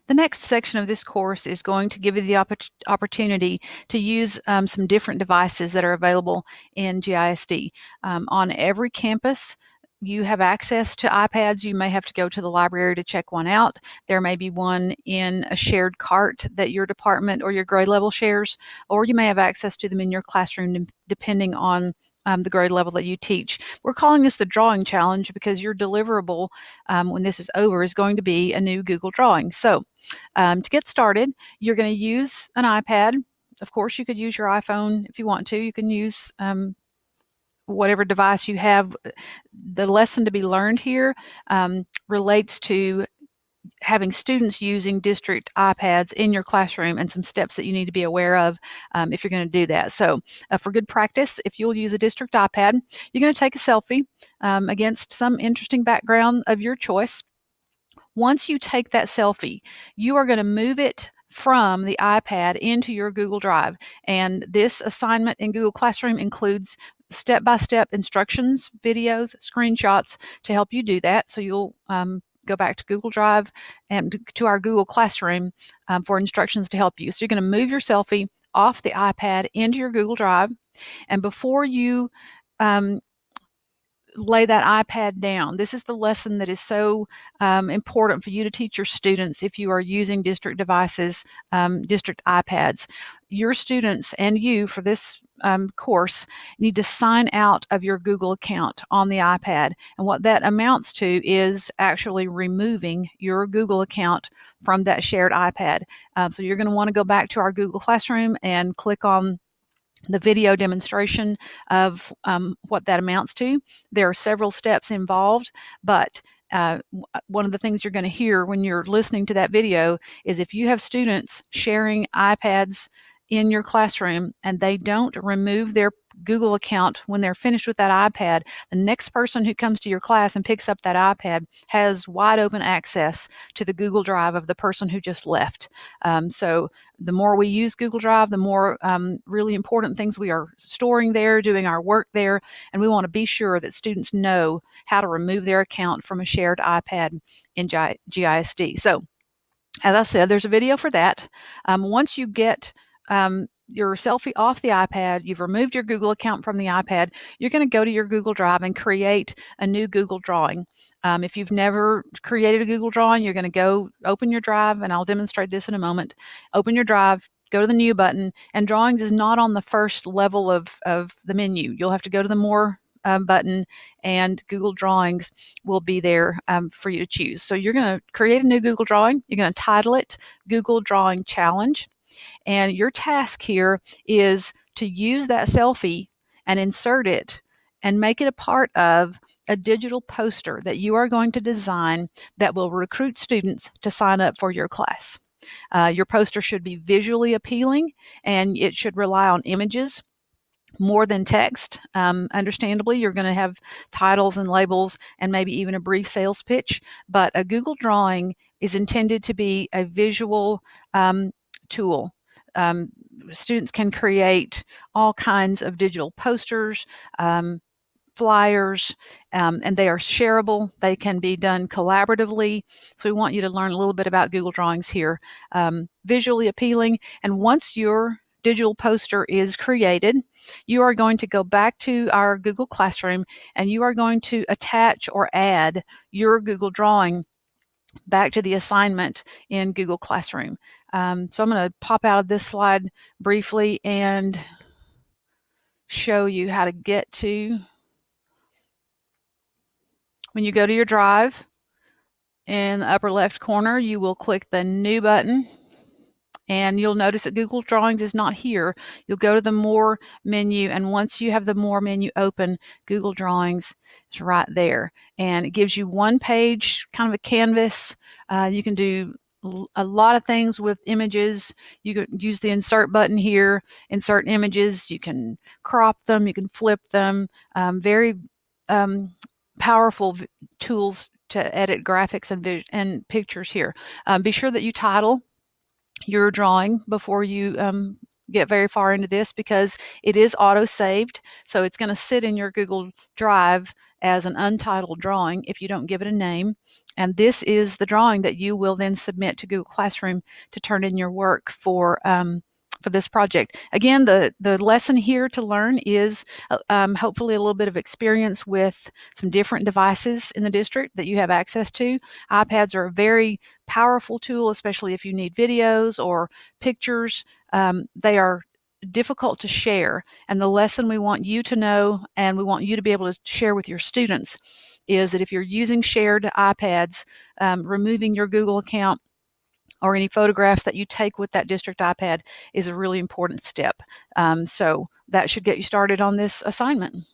The next section of this course is going to give you the opportunity to use some different devices that are available in GISD. On every campus, you have access to iPads. You may have to go to the library to check one out. There may be one in a shared cart that your department or your grade level shares, or you may have access to them in your classroom depending on the grade level that you teach. We're calling this the drawing challenge because your deliverable when this is over is going to be a new Google drawing. So to get started, you're going to use an iPad. Of course, you could use your iPhone if you want to. You can use whatever device you have. The lesson to be learned here relates to having students using district iPads in your classroom and some steps that you need to be aware of if you're going to do that. So for good practice, if you'll use a district iPad, you're going to take a selfie against some interesting background of your choice. Once you take that selfie, you are going to move it from the iPad into your Google Drive. And this assignment in Google Classroom includes step-by-step instructions, videos, screenshots to help you do that. So you'll go back to Google Drive and to our Google Classroom for instructions to help you. So you're going to move your selfie off the iPad into your Google Drive. And before you lay that iPad down. This is the lesson that is so important for you to teach your students if you are using district devices, district iPads. Your students and you for this course need to sign out of your Google account on the iPad. And what that amounts to is actually removing your Google account from that shared iPad. So you're going to want to go back to our Google Classroom and click on the video demonstration of what that amounts to. There are several steps involved, but one of the things you're going to hear when you're listening to that video is if you have students sharing iPads in your classroom and they don't remove their Google account when they're finished with that iPad, the next person who comes to your class and picks up that iPad has wide open access to the Google Drive of the person who just left. So the more we use Google Drive, the more really important things we are storing there, doing our work there, and we want to be sure that students know how to remove their account from a shared iPad in GISD. So as I said, there's a video for that. Once you get your selfie off the iPad, you've removed your Google account from the iPad, you're going to go to your Google Drive and create a new Google drawing. If you've never created a Google drawing, you're going to go open your drive, and I'll demonstrate this in a moment. Open your drive, go to the New button, and Drawings is not on the first level of the menu. You'll have to go to the More button, and Google Drawings will be there for you to choose. So you're going to create a new Google drawing. You're going to title it Google Drawing Challenge. And your task here is to use that selfie and insert it and make it a part of a digital poster that you are going to design that will recruit students to sign up for your class. Your poster should be visually appealing, and it should rely on images more than text. Understandably, you're going to have titles and labels and maybe even a brief sales pitch, but a Google drawing is intended to be a visual tool. Students can create all kinds of digital posters, flyers, and they are shareable. They can be done collaboratively. So we want you to learn a little bit about Google Drawings here. Visually appealing, and once your digital poster is created, you are going to go back to our Google Classroom and you are going to attach or add your Google drawing back to the assignment in Google Classroom. So I'm going to pop out of this slide briefly and show you how to get to, when you go to your drive, in the upper left corner, you will click the New button, and you'll notice that Google Drawings is not here. You'll go to the More menu, and once you have the More menu open, Google Drawings is right there. And it gives you one page, kind of a canvas. You can do a lot of things with images. You can use the Insert button here, insert images. You can crop them, you can flip them. Very powerful tools to edit graphics and pictures here. Be sure that you title your drawing before you get very far into this, because it is auto-saved. So it's going to sit in your Google Drive as an untitled drawing if you don't give it a name. And this is the drawing that you will then submit to Google Classroom to turn in your work for this project. Again, the lesson here to learn is hopefully a little bit of experience with some different devices in the district that you have access to. iPads are a very powerful tool, especially if you need videos or pictures. They are difficult to share, and the lesson we want you to know and we want you to be able to share with your students is that if you're using shared iPads, removing your Google account or any photographs that you take with that district iPad is a really important step. So that should get you started on this assignment.